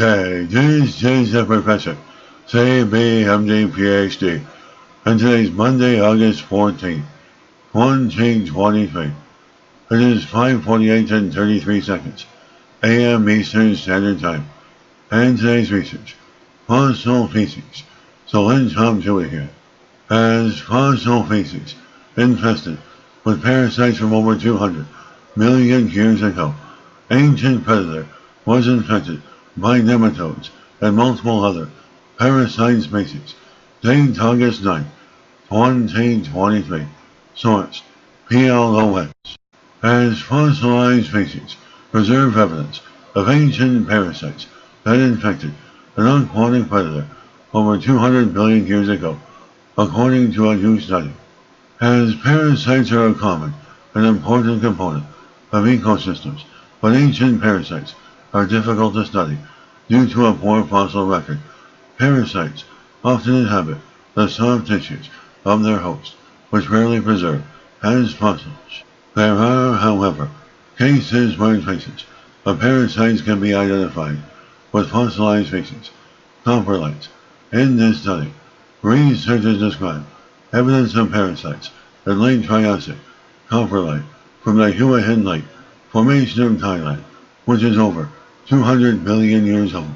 Okay, this is the Professor, CBMD PhD, and today's Monday, August 14th, 2023. It is 5:48 and 33 seconds, a.m. Eastern Standard Time, and today's research, fossil feces. So let's hop to it here. As fossil feces infested with parasites from over 200 million years ago, ancient predator was infected by nematodes and multiple other parasite species. Date August 9, 2023. Source: PLOS. As fossilized species preserve evidence of ancient parasites that infected an aquatic predator over 200 billion years ago, according to a new study. As parasites are a common and important component of ecosystems, but ancient parasites are difficult to study due to a poor fossil record. Parasites often inhabit the soft tissues of their host, which rarely preserve as fossils. There are, however, cases where traces of parasites can be identified with fossilized species, coprolites. In this study, researchers describe evidence of parasites in late Triassic coprolite from the Hua Hin Lake formation of Thailand, which is over 200 billion years old.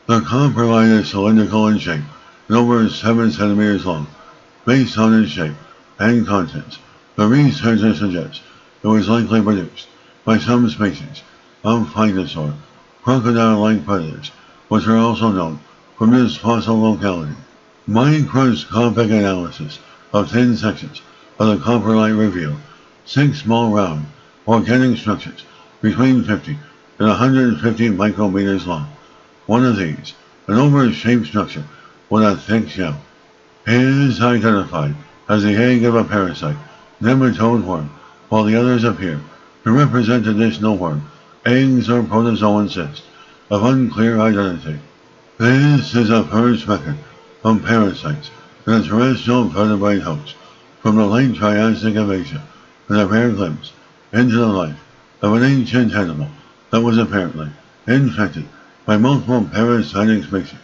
The coprolite is cylindrical in shape and over 7 centimeters long. Based on its shape and contents, the researchers suggest it was likely produced by some species of phytosaur, crocodile-like predators, which are also known from this fossil locality. Microscopic analysis of thin sections of the coprolite revealed 6 small round organic structures between 50 and 150 micrometers long. One of these, an oval-shaped structure with a thick shell, is identified as the egg of a parasite nematode worm, while the others appear to represent additional worm eggs or protozoan cysts of unclear identity. This is a first record of parasites in a terrestrial vertebrate host from the late Triassic of Asia, and a rare glimpse into the life of an ancient animal that was apparently infected by multiple parasitic species.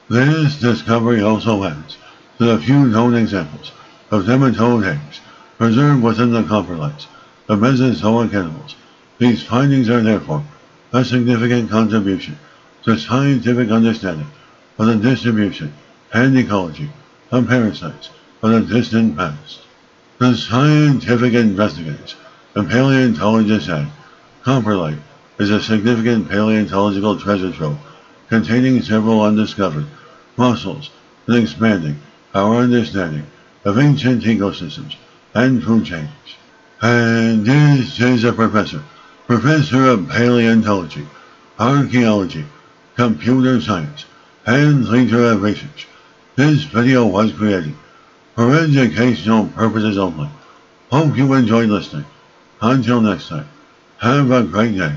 This discovery also adds to the few known examples of nematode eggs preserved within the coprolites of Mesozoic animals. These findings are therefore a significant contribution to scientific understanding of the distribution and ecology of parasites of the distant past. The scientific investigators and paleontologists add, coprolite is a significant paleontological treasure trove containing several undiscovered fossils and expanding our understanding of ancient ecosystems and food chains. And this is a professor of paleontology, archaeology, computer science, and leader of research. This video was created for educational purposes only. Hope you enjoyed listening. Until next time, have a great day.